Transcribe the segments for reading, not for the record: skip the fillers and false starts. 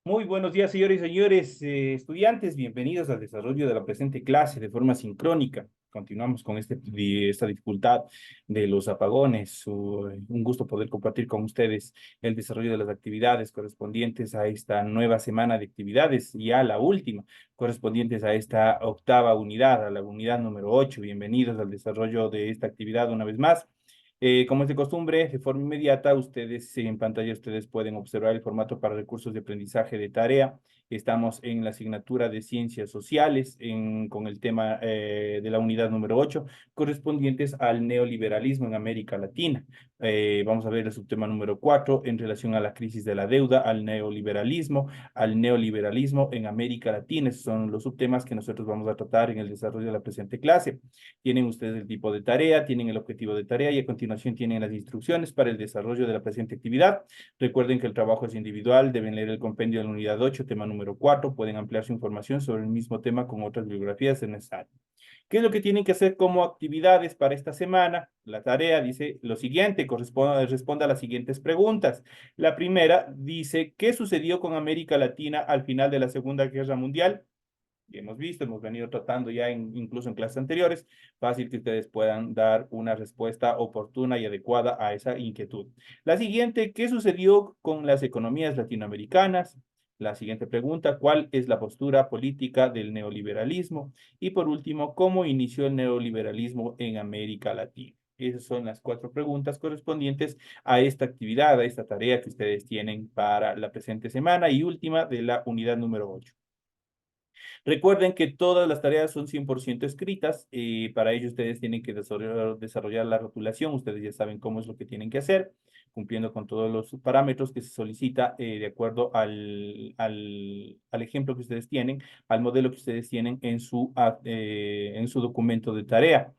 Muy buenos días, señores y señores estudiantes. Bienvenidos al desarrollo de la presente clase de forma sincrónica. Continuamos con esta dificultad de los apagones. Un gusto poder compartir con ustedes el desarrollo de las actividades correspondientes a esta nueva semana de actividades, ya la última, correspondientes a esta octava unidad, a la unidad número 8. Bienvenidos al desarrollo de esta actividad una vez más. Como es de costumbre, de forma inmediata, en pantalla ustedes pueden observar el formato para recursos de aprendizaje de tarea. Estamos en la asignatura de Ciencias Sociales con el tema de la unidad número 8, correspondientes al neoliberalismo en América Latina. Vamos a ver el subtema número 4 en relación a la crisis de la deuda, al neoliberalismo en América Latina. Esos son los subtemas que nosotros vamos a tratar en el desarrollo de la presente clase. Tienen ustedes el tipo de tarea, tienen el objetivo de tarea y a continuación tienen las instrucciones para el desarrollo de la presente actividad. Recuerden que el trabajo es individual, deben leer el compendio de la unidad 8, tema número 4, pueden ampliar su información sobre el mismo tema con otras bibliografías si necesario. ¿Qué es lo que tienen que hacer como actividades para esta semana? La tarea dice lo siguiente, responda a las siguientes preguntas. La primera dice, ¿qué sucedió con América Latina al final de la Segunda Guerra Mundial? Que hemos visto, hemos venido tratando ya incluso en clases anteriores, fácil que ustedes puedan dar una respuesta oportuna y adecuada a esa inquietud. La siguiente, ¿qué sucedió con las economías latinoamericanas? La siguiente pregunta, ¿cuál es la postura política del neoliberalismo? Y por último, ¿cómo inició el neoliberalismo en América Latina? Esas son las cuatro preguntas correspondientes a esta actividad, a esta tarea que ustedes tienen para la presente semana y última de la unidad número 8. Recuerden que todas las tareas son 100% escritas y para ello ustedes tienen que desarrollar la rotulación. Ustedes ya saben cómo es lo que tienen que hacer, cumpliendo con todos los parámetros que se solicita de acuerdo al ejemplo que ustedes tienen, al modelo que ustedes tienen en su documento de tarea.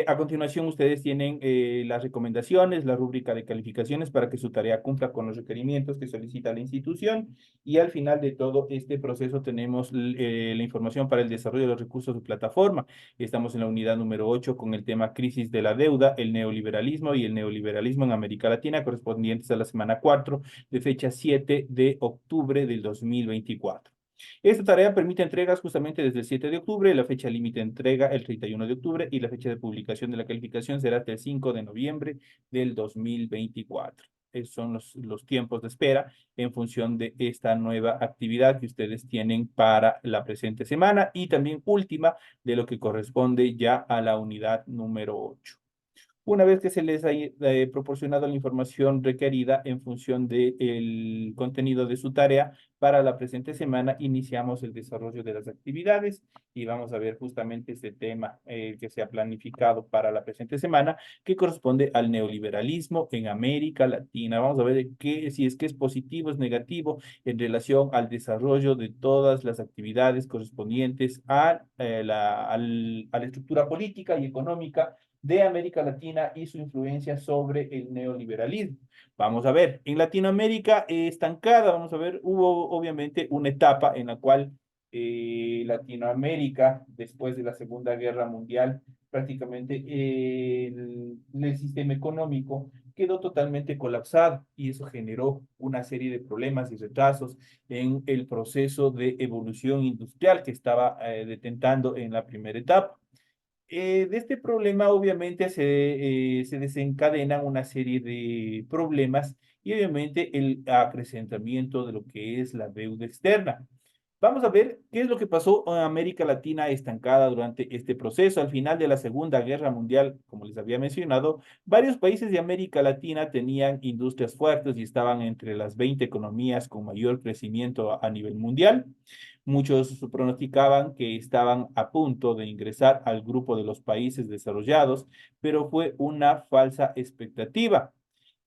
A continuación, ustedes tienen las recomendaciones, la rúbrica de calificaciones para que su tarea cumpla con los requerimientos que solicita la institución. Y al final de todo este proceso tenemos la información para el desarrollo de los recursos de plataforma. Estamos en la unidad número 8 con el tema crisis de la deuda, el neoliberalismo y el neoliberalismo en América Latina, correspondientes a la semana 4 de fecha 7 de octubre del 2024. Esta tarea permite entregas justamente desde el 7 de octubre, la fecha límite de entrega el 31 de octubre y la fecha de publicación de la calificación será hasta el 5 de noviembre del 2024. Esos son los tiempos de espera en función de esta nueva actividad que ustedes tienen para la presente semana y también última de lo que corresponde ya a la unidad número 8. Una vez que se les ha proporcionado la información requerida en función del contenido de su tarea, para la presente semana iniciamos el desarrollo de las actividades y vamos a ver justamente este tema que se ha planificado para la presente semana, que corresponde al neoliberalismo en América Latina. Vamos a ver si es que es positivo, es negativo en relación al desarrollo de todas las actividades correspondientes a la estructura política y económica de América Latina y su influencia sobre el neoliberalismo. Vamos a ver, en Latinoamérica estancada, vamos a ver, hubo obviamente una etapa en la cual Latinoamérica, después de la Segunda Guerra Mundial, prácticamente el sistema económico quedó totalmente colapsado y eso generó una serie de problemas y retrasos en el proceso de evolución industrial que estaba detentando en la primera etapa. De este problema obviamente se desencadenan una serie de problemas y obviamente el acrecentamiento de lo que es la deuda externa. Vamos a ver qué es lo que pasó en América Latina estancada durante este proceso. Al final de la Segunda Guerra Mundial, como les había mencionado, varios países de América Latina tenían industrias fuertes y estaban entre las 20 economías con mayor crecimiento a nivel mundial. Muchos pronosticaban que estaban a punto de ingresar al grupo de los países desarrollados, pero fue una falsa expectativa.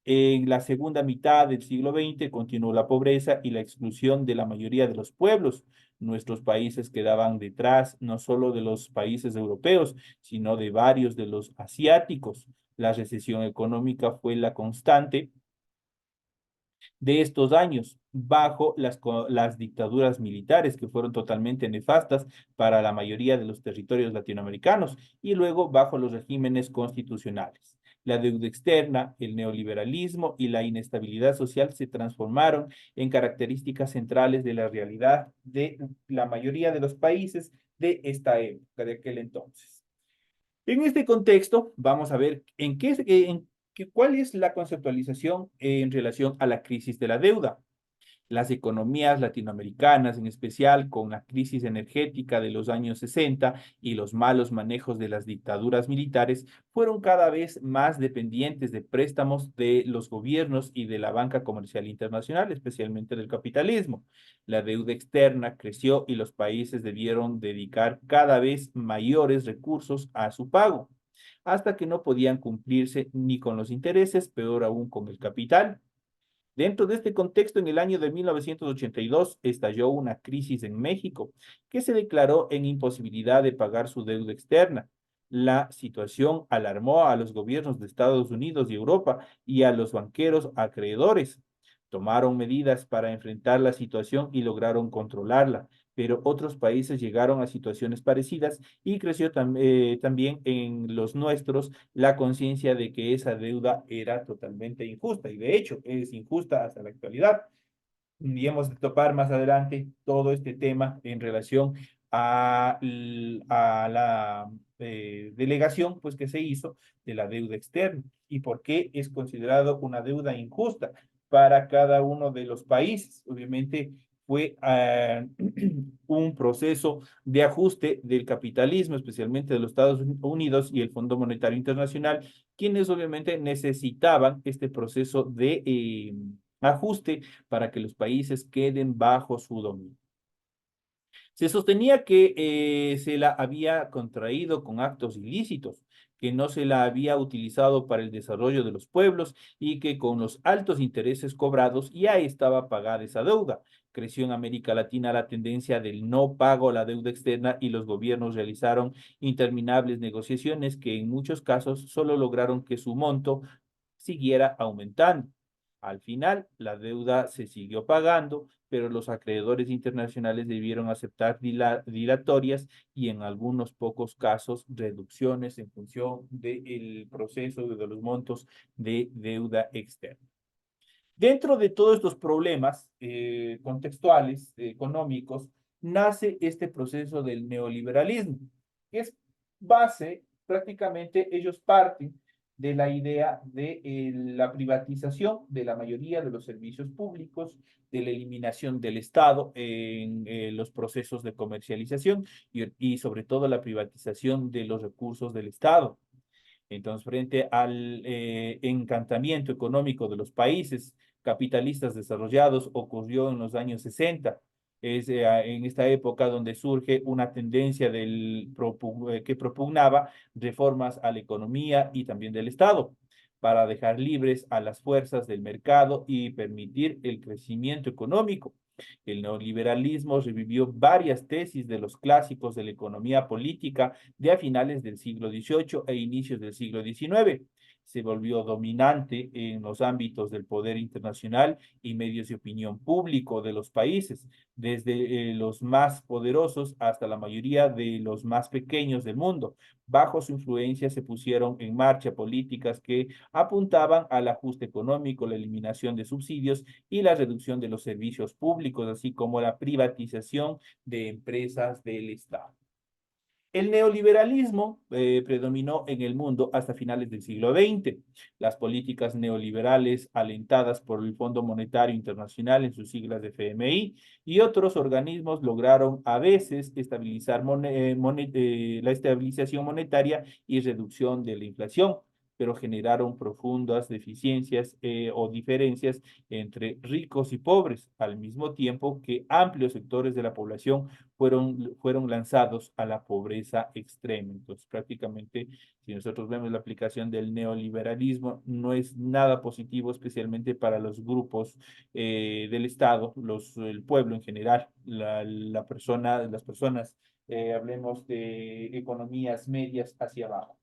En la segunda mitad del siglo XX continuó la pobreza y la exclusión de la mayoría de los pueblos. Nuestros países quedaban detrás no solo de los países europeos, sino de varios de los asiáticos. La recesión económica fue la constante de estos años bajo las dictaduras militares que fueron totalmente nefastas para la mayoría de los territorios latinoamericanos y luego bajo los regímenes constitucionales. La deuda externa, el neoliberalismo y la inestabilidad social se transformaron en características centrales de la realidad de la mayoría de los países de esta época, de aquel entonces. En este contexto, vamos a ver cuál es la conceptualización en relación a la crisis de la deuda. Las economías latinoamericanas, en especial con la crisis energética de los años 60 y los malos manejos de las dictaduras militares, fueron cada vez más dependientes de préstamos de los gobiernos y de la banca comercial internacional, especialmente del capitalismo. La deuda externa creció y los países debieron dedicar cada vez mayores recursos a su pago, hasta que no podían cumplirse ni con los intereses, peor aún con el capital. Dentro de este contexto, en el año de 1982 estalló una crisis en México que se declaró en imposibilidad de pagar su deuda externa. La situación alarmó a los gobiernos de Estados Unidos y Europa y a los banqueros acreedores. Tomaron medidas para enfrentar la situación y lograron controlarla, pero otros países llegaron a situaciones parecidas y creció también en los nuestros la conciencia de que esa deuda era totalmente injusta y de hecho es injusta hasta la actualidad. Y hemos de topar más adelante todo este tema en relación a la delegación pues, que se hizo de la deuda externa y por qué es considerado una deuda injusta para cada uno de los países. Obviamente fue un proceso de ajuste del capitalismo, especialmente de los Estados Unidos y el Fondo Monetario Internacional, quienes obviamente necesitaban este proceso de ajuste para que los países queden bajo su dominio. Se sostenía que se la había contraído con actos ilícitos, que no se la había utilizado para el desarrollo de los pueblos y que con los altos intereses cobrados ya estaba pagada esa deuda. Creció en América Latina la tendencia del no pago a la deuda externa y los gobiernos realizaron interminables negociaciones que en muchos casos solo lograron que su monto siguiera aumentando. Al final, la deuda se siguió pagando, pero los acreedores internacionales debieron aceptar dilatorias y en algunos pocos casos reducciones en función del proceso de los montos de deuda externa. Dentro de todos estos problemas contextuales, económicos, nace este proceso del neoliberalismo, que es base, prácticamente ellos parten de la idea de la privatización de la mayoría de los servicios públicos, de la eliminación del Estado en los procesos de comercialización y sobre todo la privatización de los recursos del Estado. Entonces, frente al encantamiento económico de los países capitalistas desarrollados, ocurrió en los años 60. Es en esta época donde surge una tendencia que propugnaba reformas a la economía y también del Estado para dejar libres a las fuerzas del mercado y permitir el crecimiento económico. El neoliberalismo revivió varias tesis de los clásicos de la economía política de a finales del siglo XVIII e inicios del siglo XIX. Se volvió dominante en los ámbitos del poder internacional y medios de opinión público de los países, desde los más poderosos hasta la mayoría de los más pequeños del mundo. Bajo su influencia se pusieron en marcha políticas que apuntaban al ajuste económico, la eliminación de subsidios y la reducción de los servicios públicos, así como la privatización de empresas del Estado. El neoliberalismo predominó en el mundo hasta finales del siglo XX. Las políticas neoliberales alentadas por el Fondo Monetario Internacional en sus siglas de FMI y otros organismos lograron a veces estabilizar la estabilización monetaria y reducción de la inflación, pero generaron profundas deficiencias o diferencias entre ricos y pobres, al mismo tiempo que amplios sectores de la población fueron lanzados a la pobreza extrema. Entonces, prácticamente, si nosotros vemos la aplicación del neoliberalismo, no es nada positivo, especialmente para los grupos del Estado, el pueblo en general, las personas, hablemos de economías medias hacia abajo.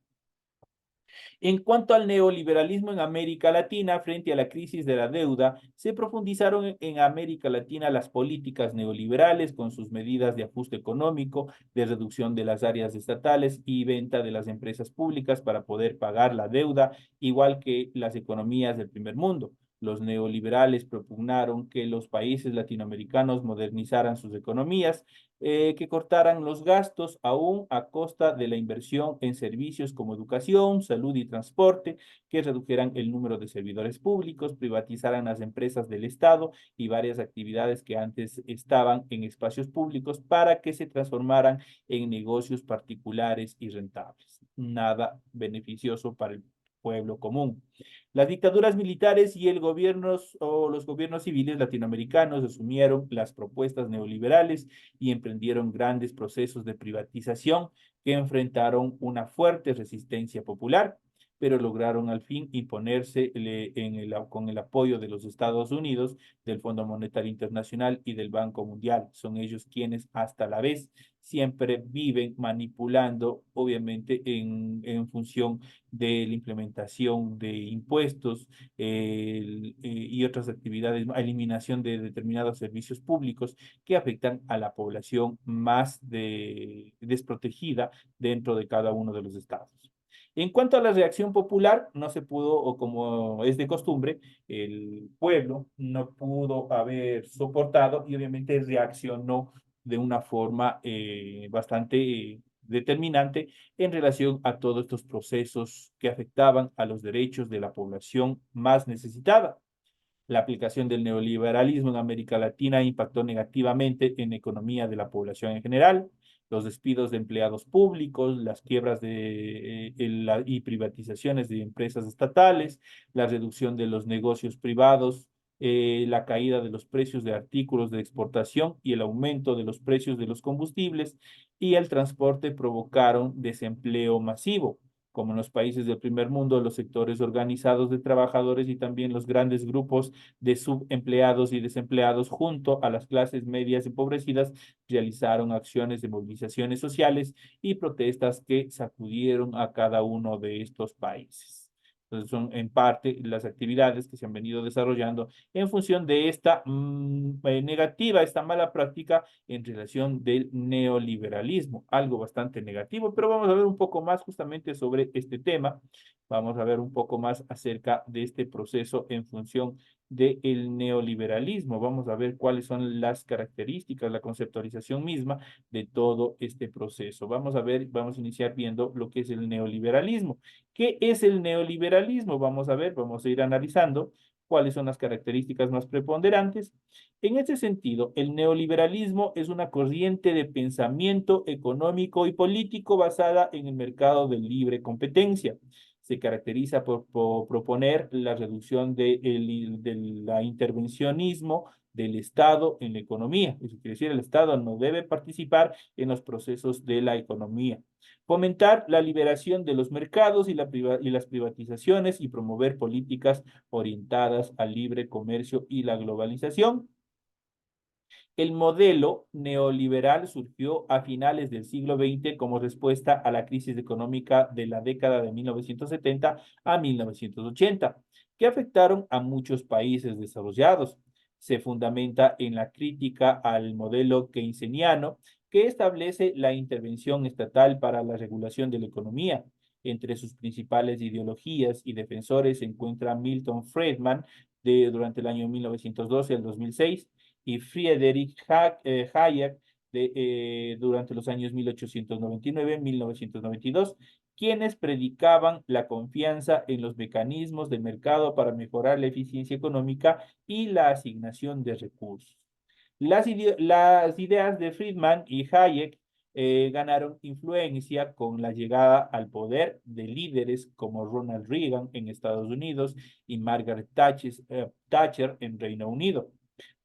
En cuanto al neoliberalismo en América Latina, frente a la crisis de la deuda, se profundizaron en América Latina las políticas neoliberales con sus medidas de ajuste económico, de reducción de las áreas estatales y venta de las empresas públicas para poder pagar la deuda, igual que las economías del primer mundo. Los neoliberales propugnaron que los países latinoamericanos modernizaran sus economías, que cortaran los gastos aún a costa de la inversión en servicios como educación, salud y transporte, que redujeran el número de servidores públicos, privatizaran las empresas del Estado y varias actividades que antes estaban en espacios públicos para que se transformaran en negocios particulares y rentables. Nada beneficioso para el pueblo común. Las dictaduras militares y el gobierno o los gobiernos civiles latinoamericanos asumieron las propuestas neoliberales y emprendieron grandes procesos de privatización que enfrentaron una fuerte resistencia popular, pero lograron al fin imponerse con el apoyo de los Estados Unidos, del Fondo Monetario Internacional y del Banco Mundial. Son ellos quienes hasta la vez siempre viven manipulando, obviamente, en función de la implementación de impuestos y otras actividades, eliminación de determinados servicios públicos que afectan a la población más desprotegida dentro de cada uno de los estados. En cuanto a la reacción popular, no se pudo, o como es de costumbre, el pueblo no pudo haber soportado y obviamente reaccionó de una forma bastante determinante en relación a todos estos procesos que afectaban a los derechos de la población más necesitada. La aplicación del neoliberalismo en América Latina impactó negativamente en la economía de la población en general. Los despidos de empleados públicos, las quiebras y privatizaciones de empresas estatales, la reducción de los negocios privados, la caída de los precios de artículos de exportación y el aumento de los precios de los combustibles y el transporte provocaron desempleo masivo, como en los países del primer mundo, los sectores organizados de trabajadores y también los grandes grupos de subempleados y desempleados junto a las clases medias empobrecidas realizaron acciones de movilizaciones sociales y protestas que sacudieron a cada uno de estos países. Entonces son en parte las actividades que se han venido desarrollando en función de esta negativa, esta mala práctica en relación del neoliberalismo, algo bastante negativo, pero vamos a ver un poco más justamente sobre este tema, vamos a ver un poco más acerca de este proceso en función del neoliberalismo, vamos a ver cuáles son las características, la conceptualización misma de todo este proceso. Vamos a ver, vamos a iniciar viendo lo que es el neoliberalismo. ¿Qué es el neoliberalismo? Vamos a ver, vamos a ir analizando cuáles son las características más preponderantes. En ese sentido, el neoliberalismo es una corriente de pensamiento económico y político basada en el mercado de libre competencia. Se caracteriza por proponer la reducción de la intervencionismo del Estado en la economía. Eso quiere decir, el Estado no debe participar en los procesos de la economía. Fomentar la liberación de los mercados y las privatizaciones y promover políticas orientadas al libre comercio y la globalización. El modelo neoliberal surgió a finales del siglo XX como respuesta a la crisis económica de la década de 1970 a 1980, que afectaron a muchos países desarrollados. Se fundamenta en la crítica al modelo keynesiano, que establece la intervención estatal para la regulación de la economía. Entre sus principales ideologías y defensores se encuentra Milton Friedman durante el año 1912 al 2006 y Friedrich Hayek durante los años 1899-1992, quienes predicaban la confianza en los mecanismos del mercado para mejorar la eficiencia económica y la asignación de recursos. Las ideas de Friedman y Hayek ganaron influencia con la llegada al poder de líderes como Ronald Reagan en Estados Unidos y Margaret Thatcher en Reino Unido.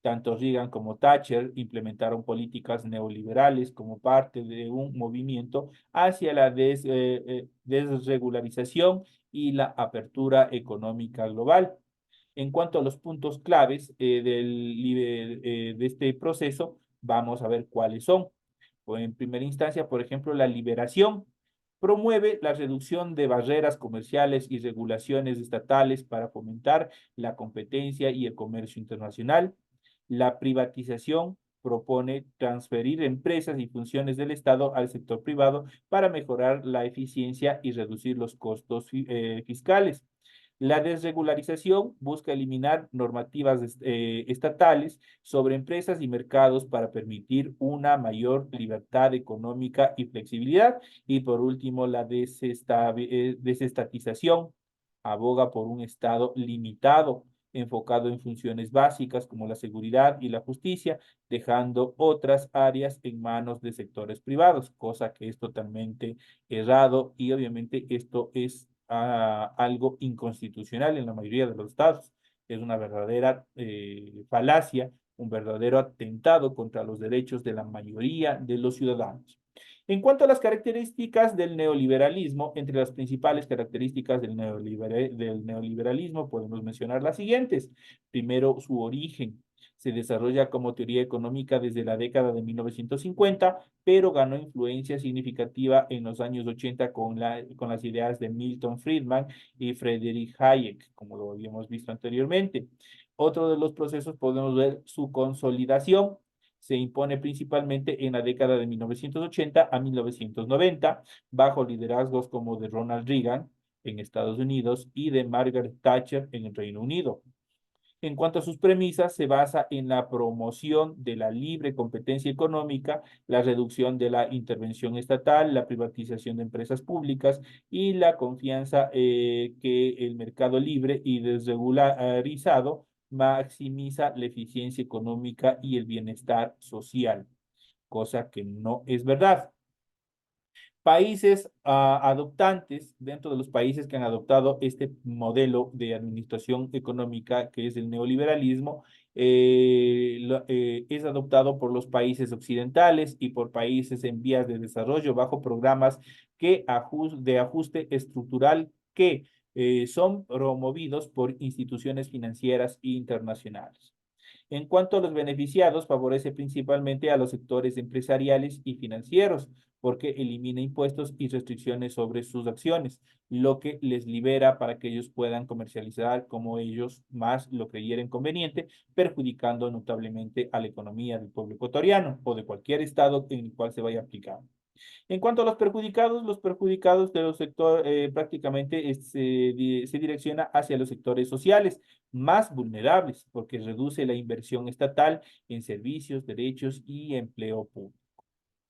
Tanto Reagan como Thatcher implementaron políticas neoliberales como parte de un movimiento hacia la desregularización y la apertura económica global. En cuanto a los puntos claves de este proceso, vamos a ver cuáles son. O en primera instancia, por ejemplo, la liberación. Promueve la reducción de barreras comerciales y regulaciones estatales para fomentar la competencia y el comercio internacional. La privatización propone transferir empresas y funciones del Estado al sector privado para mejorar la eficiencia y reducir los costos fiscales. La desregularización busca eliminar normativas estatales sobre empresas y mercados para permitir una mayor libertad económica y flexibilidad. Y por último, la desestatización aboga por un Estado limitado, enfocado en funciones básicas como la seguridad y la justicia, dejando otras áreas en manos de sectores privados, cosa que es totalmente errado y obviamente esto es algo inconstitucional en la mayoría de los estados. Es una verdadera falacia, un verdadero atentado contra los derechos de la mayoría de los ciudadanos. En cuanto a las características del neoliberalismo, entre las principales características del neoliberalismo podemos mencionar las siguientes. Primero, su origen. Se desarrolla como teoría económica desde la década de 1950, pero ganó influencia significativa en los años 80 con las ideas de Milton Friedman y Friedrich Hayek, como lo habíamos visto anteriormente. Otro de los procesos podemos ver su consolidación. Se impone principalmente en la década de 1980 a 1990, bajo liderazgos como de Ronald Reagan en Estados Unidos y de Margaret Thatcher en el Reino Unido. En cuanto a sus premisas, se basa en la promoción de la libre competencia económica, la reducción de la intervención estatal, la privatización de empresas públicas y la confianza que el mercado libre y desregularizado maximiza la eficiencia económica y el bienestar social, cosa que no es verdad. Países adoptantes, dentro de los países que han adoptado este modelo de administración económica que es el neoliberalismo, es adoptado por los países occidentales y por países en vías de desarrollo bajo programas de ajuste estructural que son promovidos por instituciones financieras internacionales. En cuanto a los beneficiados, favorece principalmente a los sectores empresariales y financieros, porque elimina impuestos y restricciones sobre sus acciones, lo que les libera para que ellos puedan comercializar como ellos más lo creyeren conveniente, perjudicando notablemente a la economía del pueblo ecuatoriano o de cualquier estado en el cual se vaya a aplicar. En cuanto a los perjudicados de los sectores prácticamente se direcciona hacia los sectores sociales más vulnerables, porque reduce la inversión estatal en servicios, derechos y empleo público.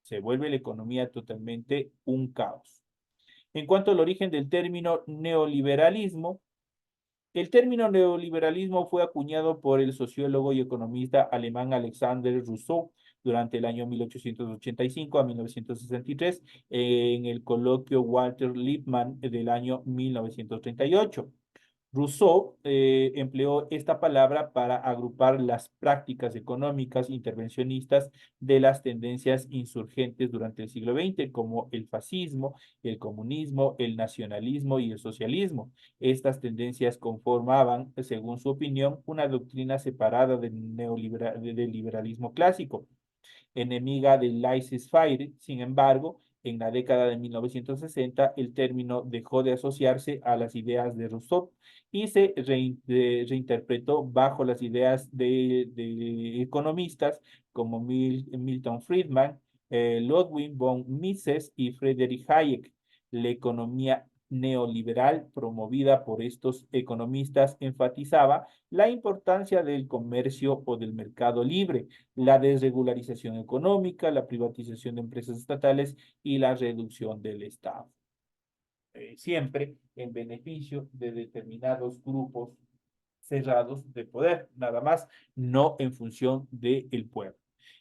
Se vuelve la economía totalmente un caos. En cuanto al origen del término neoliberalismo, el término neoliberalismo fue acuñado por el sociólogo y economista alemán Alexander Rousseau durante el año 1885 a 1963 en el coloquio Walter Lippmann del año 1938. Rousseau empleó esta palabra para agrupar las prácticas económicas intervencionistas de las tendencias insurgentes durante el siglo XX, como el fascismo, el comunismo, el nacionalismo y el socialismo. Estas tendencias conformaban, según su opinión, una doctrina separada del liberalismo clásico enemiga del laissez-faire. Sin embargo, en la década de 1960, el término dejó de asociarse a las ideas de Rousseau y se reinterpretó bajo las ideas de economistas como Milton Friedman, Ludwig von Mises y Friedrich Hayek. La economía neoliberal promovida por estos economistas enfatizaba la importancia del comercio o del mercado libre, la desregularización económica, la privatización de empresas estatales y la reducción del Estado. Siempre en beneficio de determinados grupos cerrados de poder, nada más, no en función del pueblo.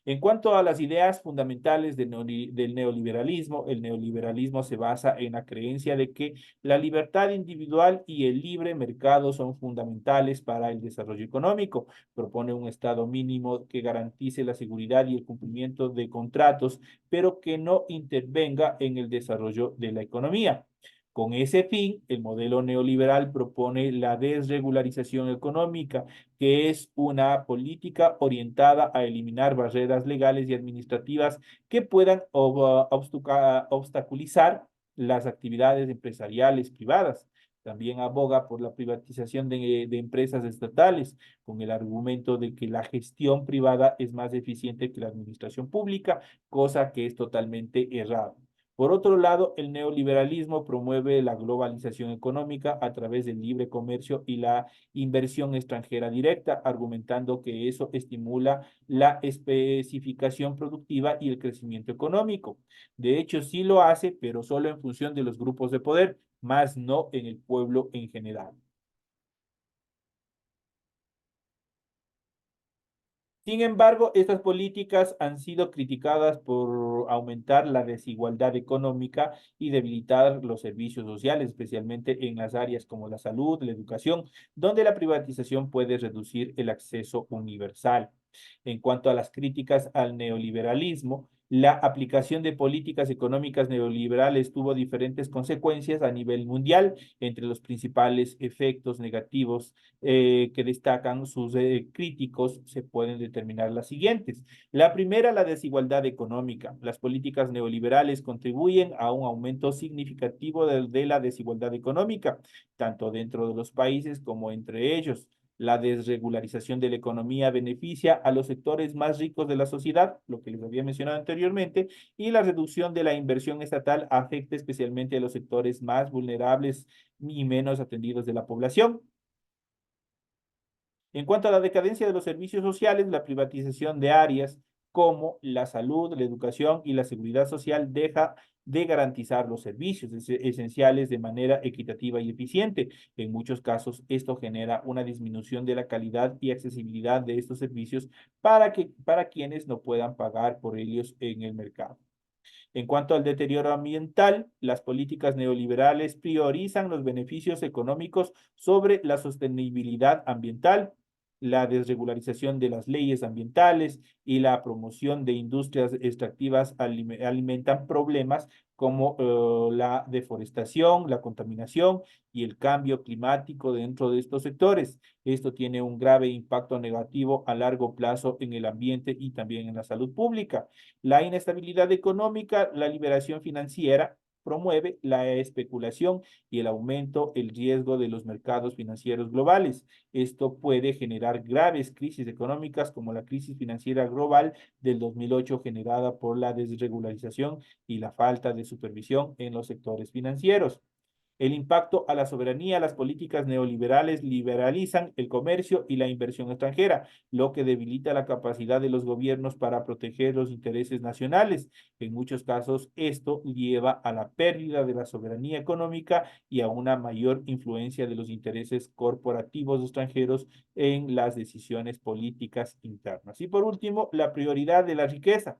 En cuanto a las ideas fundamentales del neoliberalismo, el neoliberalismo se basa en la creencia de que la libertad individual y el libre mercado son fundamentales para el desarrollo económico. Propone un estado mínimo que garantice la seguridad y el cumplimiento de contratos, pero que no intervenga en el desarrollo de la economía. Con ese fin, el modelo neoliberal propone la desregularización económica, que es una política orientada a eliminar barreras legales y administrativas que puedan obstaculizar las actividades empresariales privadas. También aboga por la privatización de empresas estatales, con el argumento de que la gestión privada es más eficiente que la administración pública, cosa que es totalmente errada. Por otro lado, el neoliberalismo promueve la globalización económica a través del libre comercio y la inversión extranjera directa, argumentando que eso estimula la especificación productiva y el crecimiento económico. De hecho, sí lo hace, pero solo en función de los grupos de poder, más no en el pueblo en general. Sin embargo, estas políticas han sido criticadas por aumentar la desigualdad económica y debilitar los servicios sociales, especialmente en las áreas como la salud, la educación, donde la privatización puede reducir el acceso universal. En cuanto a las críticas al neoliberalismo, la aplicación de políticas económicas neoliberales tuvo diferentes consecuencias a nivel mundial. Entre los principales efectos negativos que destacan sus críticos se pueden determinar las siguientes. La primera, la desigualdad económica. Las políticas neoliberales contribuyen a un aumento significativo de la desigualdad económica, tanto dentro de los países como entre ellos. La desregularización de la economía beneficia a los sectores más ricos de la sociedad, lo que les había mencionado anteriormente, y la reducción de la inversión estatal afecta especialmente a los sectores más vulnerables y menos atendidos de la población. En cuanto a la decadencia de los servicios sociales, la privatización de áreas como la salud, la educación y la seguridad social deja de garantizar los servicios esenciales de manera equitativa y eficiente. En muchos casos, esto genera una disminución de la calidad y accesibilidad de estos servicios para quienes no puedan pagar por ellos en el mercado. En cuanto al deterioro ambiental, las políticas neoliberales priorizan los beneficios económicos sobre la sostenibilidad ambiental, la desregularización de las leyes ambientales y la promoción de industrias extractivas alimentan problemas como la deforestación, la contaminación y el cambio climático dentro de estos sectores. Esto tiene un grave impacto negativo a largo plazo en el ambiente y también en la salud pública. La inestabilidad económica, la liberación financiera promueve la especulación y el aumento, el riesgo de los mercados financieros globales. Esto puede generar graves crisis económicas como la crisis financiera global del 2008 generada por la desregularización y la falta de supervisión en los sectores financieros. El impacto a la soberanía, las políticas neoliberales liberalizan el comercio y la inversión extranjera, lo que debilita la capacidad de los gobiernos para proteger los intereses nacionales. En muchos casos, esto lleva a la pérdida de la soberanía económica y a una mayor influencia de los intereses corporativos extranjeros en las decisiones políticas internas. Y por último, la prioridad de la riqueza.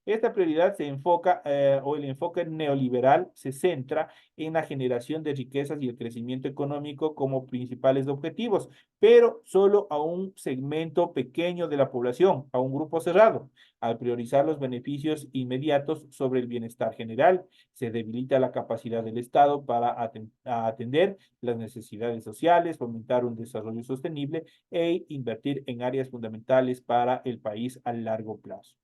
Esta prioridad se enfoca, o el enfoque neoliberal se centra en la generación de riquezas y el crecimiento económico como principales objetivos, pero solo a un segmento pequeño de la población, a un grupo cerrado. Al priorizar los beneficios inmediatos sobre el bienestar general, se debilita la capacidad del Estado para atender las necesidades sociales, fomentar un desarrollo sostenible e invertir en áreas fundamentales para el país a largo plazo.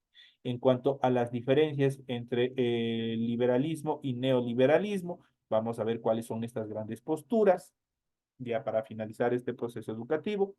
En cuanto a las diferencias entre liberalismo y neoliberalismo, vamos a ver cuáles son estas grandes posturas, ya para finalizar este proceso educativo.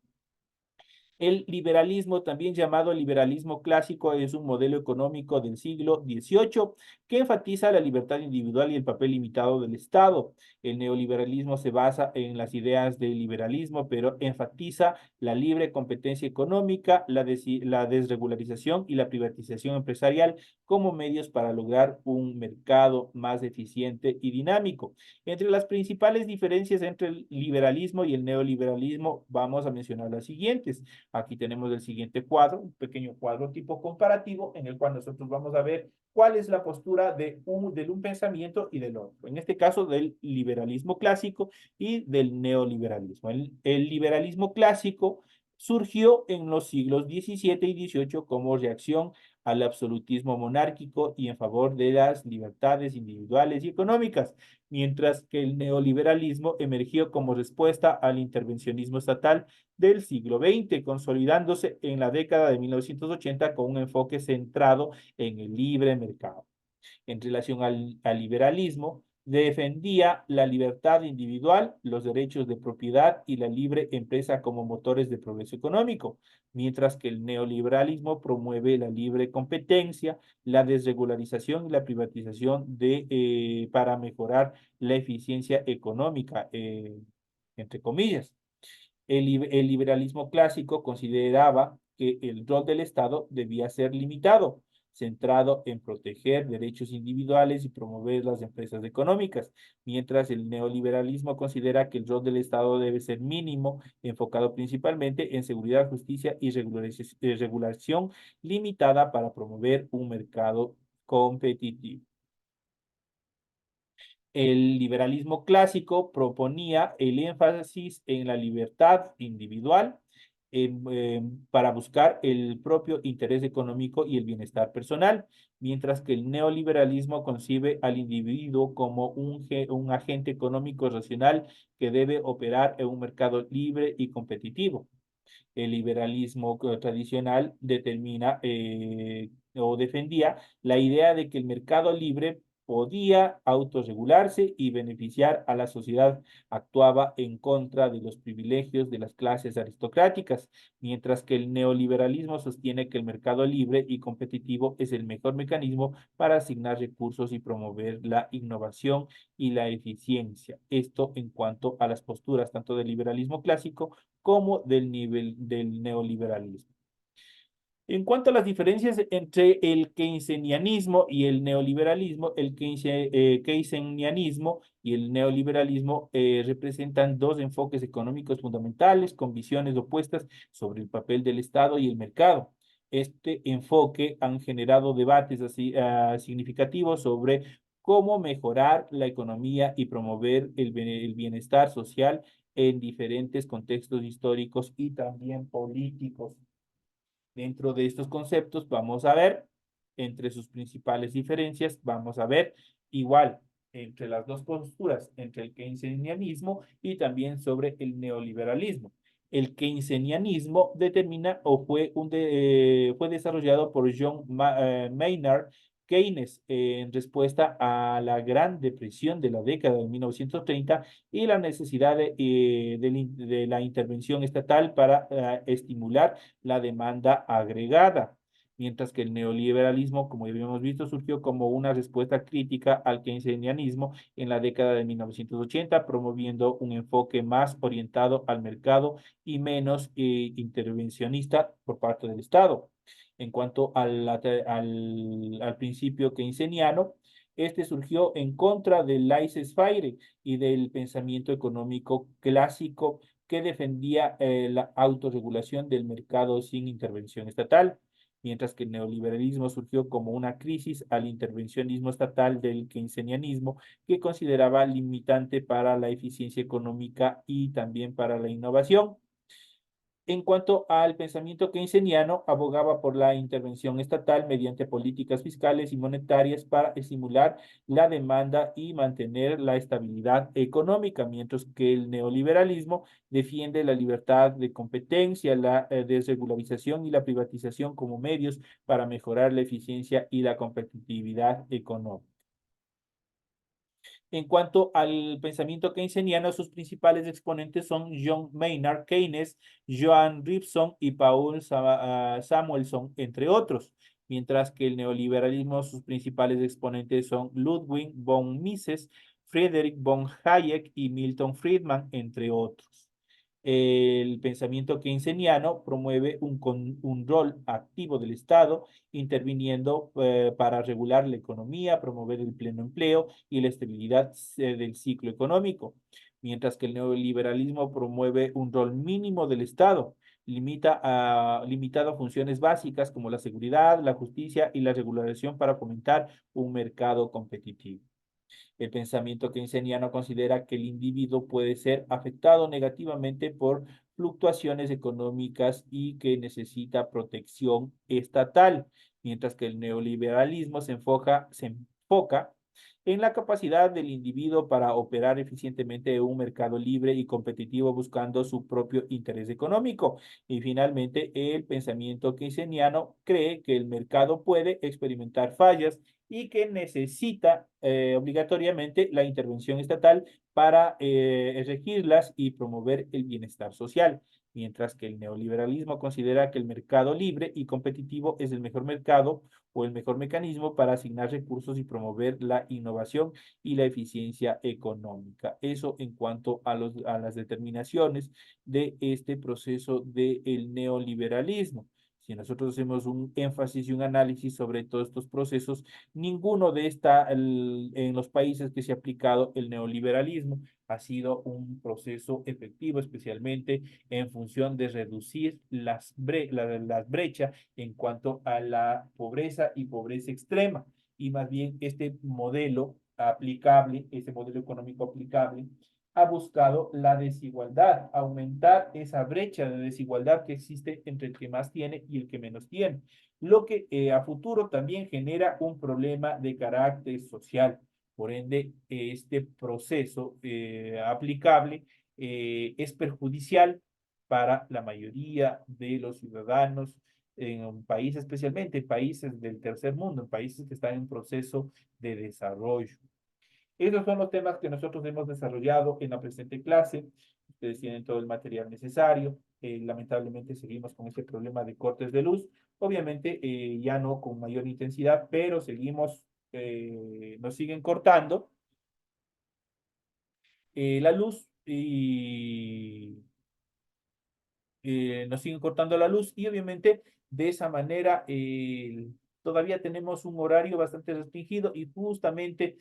El liberalismo, también llamado liberalismo clásico, es un modelo económico del siglo XVIII que enfatiza la libertad individual y el papel limitado del Estado. El neoliberalismo se basa en las ideas del liberalismo, pero enfatiza la libre competencia económica, la desregularización y la privatización empresarial como medios para lograr un mercado más eficiente y dinámico. Entre las principales diferencias entre el liberalismo y el neoliberalismo, vamos a mencionar las siguientes. Aquí tenemos el siguiente cuadro, un pequeño cuadro tipo comparativo en el cual nosotros vamos a ver cuál es la postura de un pensamiento y del otro. En este caso, del liberalismo clásico y del neoliberalismo. El liberalismo clásico surgió en los siglos XVII y XVIII como reacción al absolutismo monárquico y en favor de las libertades individuales y económicas, mientras que el neoliberalismo emergió como respuesta al intervencionismo estatal del siglo XX, consolidándose en la década de 1980 con un enfoque centrado en el libre mercado. En relación al liberalismo, Defendía la libertad individual, los derechos de propiedad y la libre empresa como motores de progreso económico, mientras que el neoliberalismo promueve la libre competencia, la desregularización y la privatización para mejorar la eficiencia económica, entre comillas. El liberalismo clásico consideraba que el rol del Estado debía ser limitado, centrado en proteger derechos individuales y promover las empresas económicas, mientras el neoliberalismo considera que el rol del Estado debe ser mínimo, enfocado principalmente en seguridad, justicia y regulación limitada para promover un mercado competitivo. El liberalismo clásico proponía el énfasis en la libertad individual para buscar el propio interés económico y el bienestar personal, mientras que el neoliberalismo concibe al individuo como un agente económico racional que debe operar en un mercado libre y competitivo. El liberalismo tradicional determina o defendía la idea de que el mercado libre podía autorregularse y beneficiar a la sociedad. Actuaba en contra de los privilegios de las clases aristocráticas, mientras que el neoliberalismo sostiene que el mercado libre y competitivo es el mejor mecanismo para asignar recursos y promover la innovación y la eficiencia. Esto en cuanto a las posturas tanto del liberalismo clásico como del nivel del neoliberalismo. En cuanto a las diferencias entre el keynesianismo y el neoliberalismo, el keynesianismo y el neoliberalismo representan dos enfoques económicos fundamentales con visiones opuestas sobre el papel del Estado y el mercado. Este enfoque han generado debates así, significativos sobre cómo mejorar la economía y promover el bienestar social en diferentes contextos históricos y también políticos. Dentro de estos conceptos vamos a ver, entre sus principales diferencias, vamos a ver igual entre las dos posturas, entre el keynesianismo y también sobre el neoliberalismo. El keynesianismo determina o fue desarrollado por Maynard Keynes en respuesta a la Gran Depresión de la década de 1930 y la necesidad de la intervención estatal para estimular la demanda agregada, mientras que el neoliberalismo, como ya habíamos visto, surgió como una respuesta crítica al keynesianismo en la década de 1980, promoviendo un enfoque más orientado al mercado y menos intervencionista por parte del Estado. En cuanto al principio keynesiano, este surgió en contra del laissez-faire y del pensamiento económico clásico que defendía la autorregulación del mercado sin intervención estatal, mientras que el neoliberalismo surgió como una crisis al intervencionismo estatal del keynesianismo, que consideraba limitante para la eficiencia económica y también para la innovación. En cuanto al pensamiento keynesiano, abogaba por la intervención estatal mediante políticas fiscales y monetarias para estimular la demanda y mantener la estabilidad económica, mientras que el neoliberalismo defiende la libertad de competencia, la desregularización y la privatización como medios para mejorar la eficiencia y la competitividad económica. En cuanto al pensamiento keynesiano, sus principales exponentes son John Maynard Keynes, Joan Rivson y Paul Samuelson, entre otros, mientras que el neoliberalismo, sus principales exponentes son Ludwig von Mises, Friedrich von Hayek y Milton Friedman, entre otros. El pensamiento keynesiano promueve un rol activo del Estado, interviniendo para regular la economía, promover el pleno empleo y la estabilidad del ciclo económico, mientras que el neoliberalismo promueve un rol mínimo del Estado, limitado a funciones básicas como la seguridad, la justicia y la regulación para fomentar un mercado competitivo. El pensamiento keynesiano considera que el individuo puede ser afectado negativamente por fluctuaciones económicas y que necesita protección estatal, mientras que el neoliberalismo se enfoca en la capacidad del individuo para operar eficientemente en un mercado libre y competitivo buscando su propio interés económico. Y finalmente, el pensamiento keynesiano cree que el mercado puede experimentar fallas y que necesita obligatoriamente la intervención estatal para regirlas y promover el bienestar social, mientras que el neoliberalismo considera que el mercado libre y competitivo es el mejor mercado o el mejor mecanismo para asignar recursos y promover la innovación y la eficiencia económica. Eso en cuanto a las determinaciones de este proceso del neoliberalismo. Si nosotros hacemos un énfasis y un análisis sobre todos estos procesos, ninguno de en los países que se ha aplicado el neoliberalismo ha sido un proceso efectivo, especialmente en función de reducir las brechas en cuanto a la pobreza y pobreza extrema. Y más bien este modelo aplicable, este modelo económico aplicable, ha buscado la desigualdad, aumentar esa brecha de desigualdad que existe entre el que más tiene y el que menos tiene, lo que a futuro también genera un problema de carácter social. Por ende, este proceso aplicable es perjudicial para la mayoría de los ciudadanos en un país, especialmente en países del tercer mundo, en países que están en proceso de desarrollo. Esos son los temas que nosotros hemos desarrollado en la presente clase. Ustedes tienen todo el material necesario. Lamentablemente seguimos con este problema de cortes de luz. Obviamente ya no con mayor intensidad, pero seguimos, nos siguen cortando la luz y nos siguen cortando la luz y obviamente de esa manera todavía tenemos un horario bastante restringido y justamente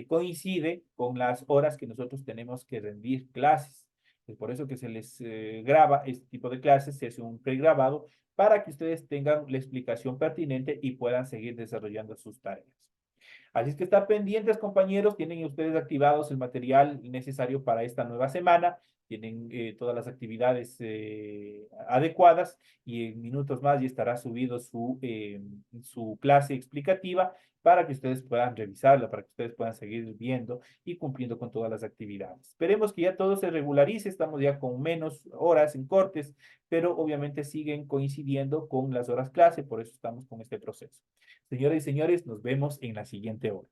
coincide con las horas que nosotros tenemos que rendir clases. Es por eso que se les graba este tipo de clases, se hace un pregrabado para que ustedes tengan la explicación pertinente y puedan seguir desarrollando sus tareas. Así es que están pendientes, compañeros, tienen ustedes activados el material necesario para esta nueva semana, tienen todas las actividades adecuadas y en minutos más ya estará subido su clase explicativa para que ustedes puedan revisarla, para que ustedes puedan seguir viendo y cumpliendo con todas las actividades. Esperemos que ya todo se regularice, estamos ya con menos horas en cortes, pero obviamente siguen coincidiendo con las horas clase, por eso estamos con este proceso. Señoras y señores, nos vemos en la siguiente hora.